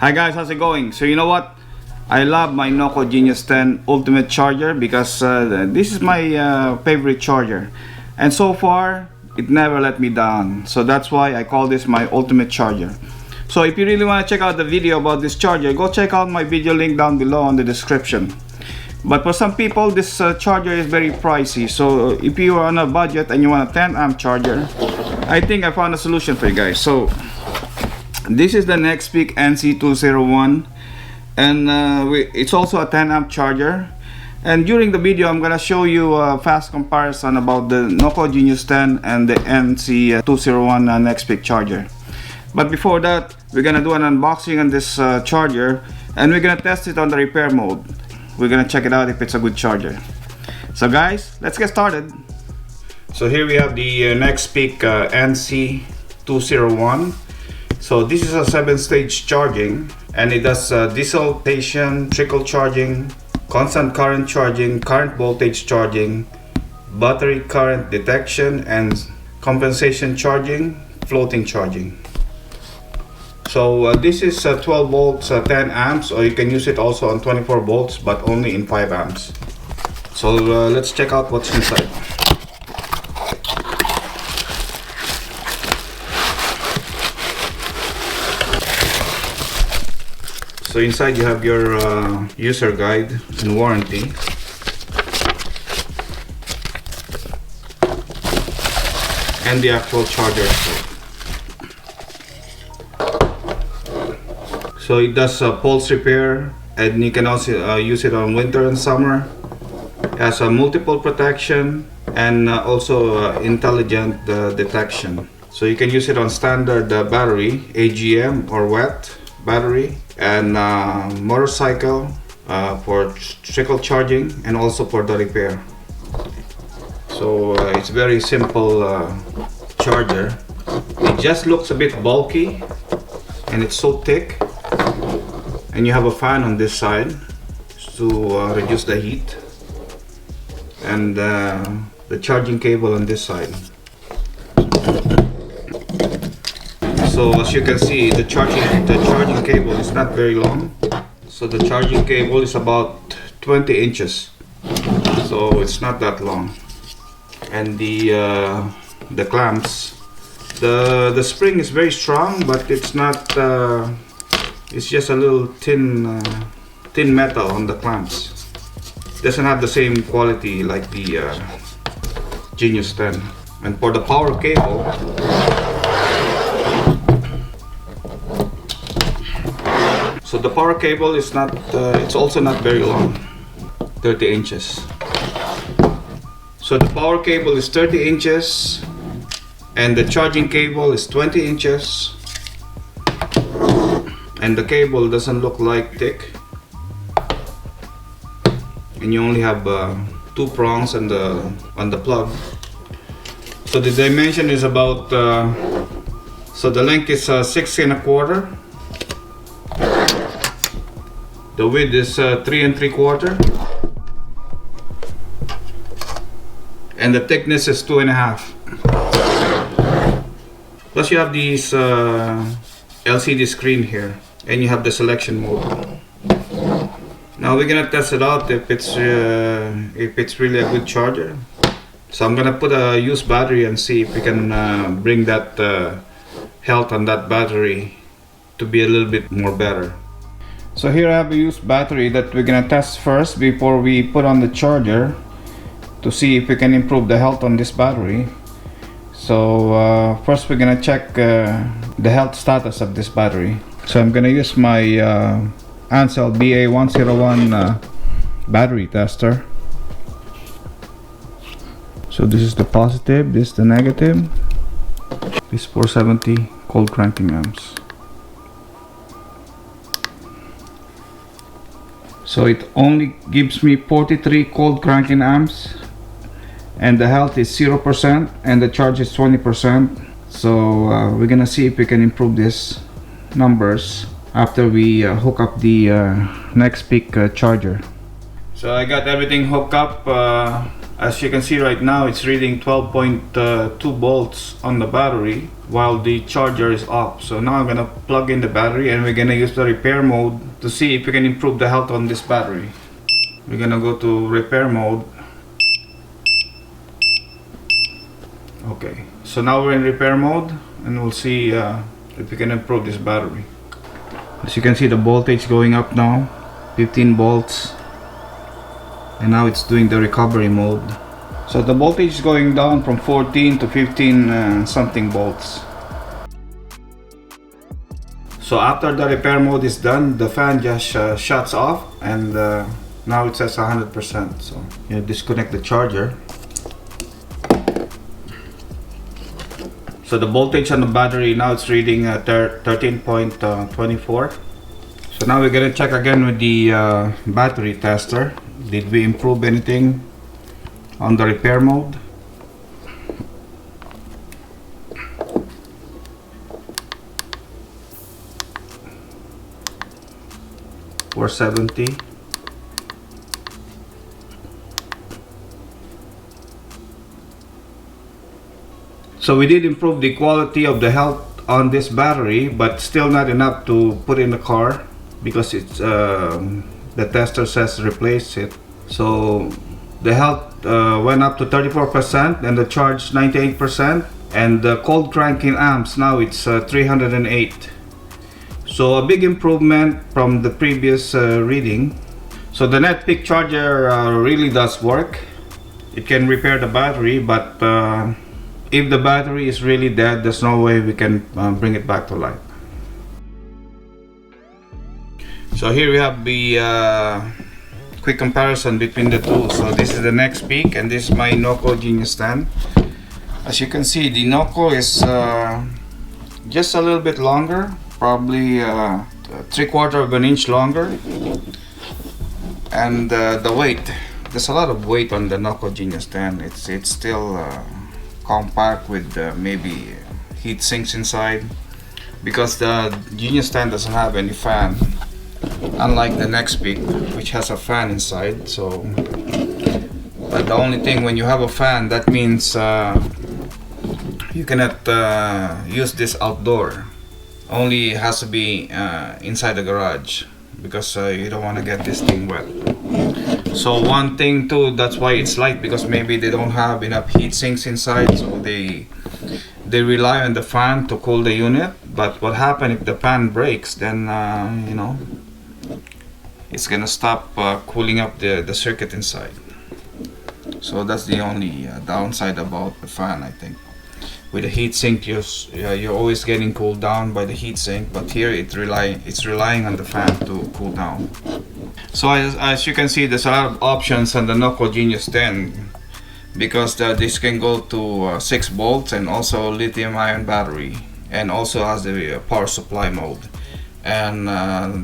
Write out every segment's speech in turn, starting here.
Hi guys, how's it going? So you know what? I love my NOCO Genius 10 Ultimate Charger because this is my favorite charger. And so far, it never let me down. So that's why I call this my Ultimate Charger. So if you really want to check out the video about this charger, go check out my video link down below in the description. But for some people, this charger is very pricey. So if you are on a budget and you want a 10 amp charger, I think I found a solution for you guys. So this is the Nexpeak NC201, and it's also a 10 amp charger. And during the video, I'm gonna show you a fast comparison about the NOCO Genius 10 and the NC201 Nexpeak charger. But before that, we're gonna do an unboxing on this charger, and we're gonna test it on the repair mode. We're gonna check it out if it's a good charger. So guys, let's get started. So here we have the Nexpeak NC201. So this is a 7-stage charging, and it does diesel station, trickle charging, constant current charging, current voltage charging, battery current detection, and compensation charging, floating charging. So this is 12 volts, 10 amps, or you can use it also on 24 volts, but only in 5 amps. So let's check out what's inside. So inside you have your user guide and warranty. And the actual charger itself. So it does pulse repair, and you can also use it on winter and summer. It has a multiple protection and also intelligent detection. So you can use it on standard battery, AGM or wet battery, and motorcycle for trickle charging, and also for the repair. So it's very simple charger. It just looks a bit bulky, and it's so thick. And you have a fan on this side to reduce the heat, and the charging cable on this side. So as you can see, the charging cable is not very long. So the charging cable is about 20 inches. So it's not that long. And the clamps, the spring is very strong, but it's not. It's just a little thin metal on the clamps. Doesn't have the same quality like the Genius 10. And for the power cable, so the power cable is not. It's also not very long, 30 inches. So the power cable is 30 inches, and the charging cable is 20 inches. And the cable doesn't look like thick, and you only have 2 prongs on the plug. So the dimension is about so the length is 6 1/4, the width is 3 3/4, and the thickness is 2 1/2. Plus you have these LCD screen here, and you have the selection mode. Now we're gonna test it out if it's really a good charger. So I'm gonna put a used battery and see if we can bring that health on that battery to be a little bit more better. So here I have a used battery that we're gonna test first before we put on the charger, to see if we can improve the health on this battery. So first we're gonna check the health status of this battery. So I'm gonna use my Ansel BA101 battery tester. So this is the positive, this is the negative. This is 470 cold cranking amps. So it only gives me 43 cold cranking amps, and the health is 0%, and the charge is 20%. So we're gonna see if we can improve these numbers after we hook up the Nexpeak charger. So I got everything hooked up. As you can see right now, it's reading 12.2 volts on the battery, while the charger is off. So now I'm gonna plug in the battery and we're gonna use the repair mode to see if we can improve the health on this battery. We're gonna go to repair mode. Okay, so now we're in repair mode and we'll see if we can improve this battery. As you can see, the voltage going up now, 15 volts, and now it's doing the recovery mode. So the voltage is going down from 14 to 15 something volts. So after the repair mode is done, the fan just shuts off, and now it says 100%. So you disconnect the charger. So the voltage on the battery now it's reading 13.24. So now we're gonna check again with the battery tester. Did we improve anything on the repair mode? $470. So we did improve the quality of the health on this battery, but still not enough to put in the car because it's the tester says replace it. So the health went up to 34% and the charge 98%, and the cold cranking amps now it's 308. So a big improvement from the previous reading. So the Nexpeak charger really does work. It can repair the battery, but if the battery is really dead, there's no way we can bring it back to life. So here we have the quick comparison between the two. So this is the Nexpeak and this is my NOCO Genius stand. As you can see, the NOCO is just a little bit longer, probably 3/4 of an inch longer, and the weight, there's a lot of weight on the NOCO Genius stand. It's still compact with maybe heat sinks inside, because the Genius stand doesn't have any fan, unlike the Nexpeak, which has a fan inside. So but the only thing, when you have a fan, that means you cannot use this outdoor. Only has to be inside the garage, because you don't want to get this thing wet. So one thing too, that's why it's light, because maybe they don't have enough heat sinks inside, so they rely on the fan to cool the unit. But what happens if the fan breaks? Then you know, it's gonna stop cooling up the circuit inside. So that's the only downside about the fan, I think. With the heat sink, you're always getting cooled down by the heat sink, but here it's relying on the fan to cool down. So as you can see, there's a lot of options on the NOCO Genius 10, because this can go to 6 volts and also lithium-ion battery, and also has the power supply mode. And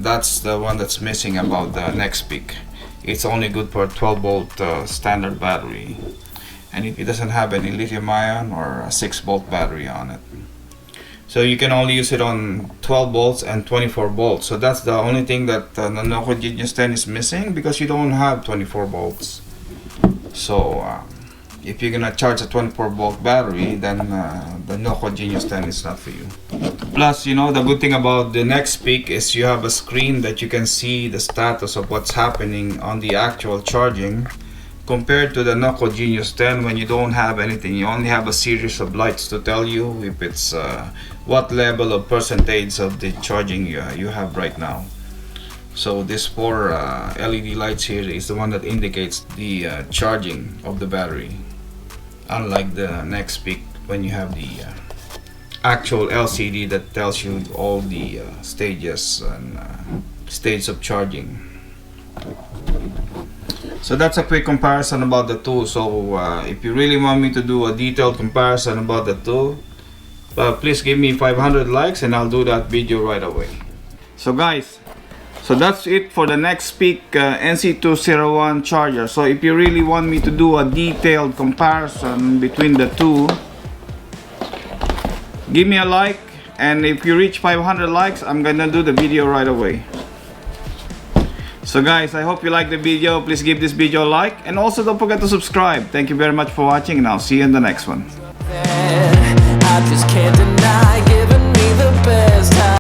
that's the one that's missing about the Nexpeak. It's only good for a 12-volt standard battery, and it doesn't have any lithium-ion or a 6-volt battery on it. So you can only use it on 12 volts and 24 volts. So that's the only thing that the NOCO Genius 10 is missing, because you don't have 24 volts. So if you're gonna charge a 24 volt battery, then the NOCO Genius 10 is not for you. Plus, you know, the good thing about the Nexpeak is you have a screen that you can see the status of what's happening on the actual charging, compared to the NOCO Genius 10, when you don't have anything. You only have a series of lights to tell you if it's what level of percentage of the charging you have right now. So this 4 LED lights here is the one that indicates the charging of the battery, unlike the Nexpeak, when you have the actual LCD that tells you all the stages and states of charging. So that's a quick comparison about the two. So if you really want me to do a detailed comparison about the two, please give me 500 likes and I'll do that video right away. So guys, so that's it for the Nexpeak NC201 charger. So if you really want me to do a detailed comparison between the two, give me a like, and if you reach 500 likes, I'm gonna do the video right away. So guys, I hope you like the video. Please give this video a like, and also don't forget to subscribe. Thank you very much for watching, and I'll see you in the next one. I just can't deny.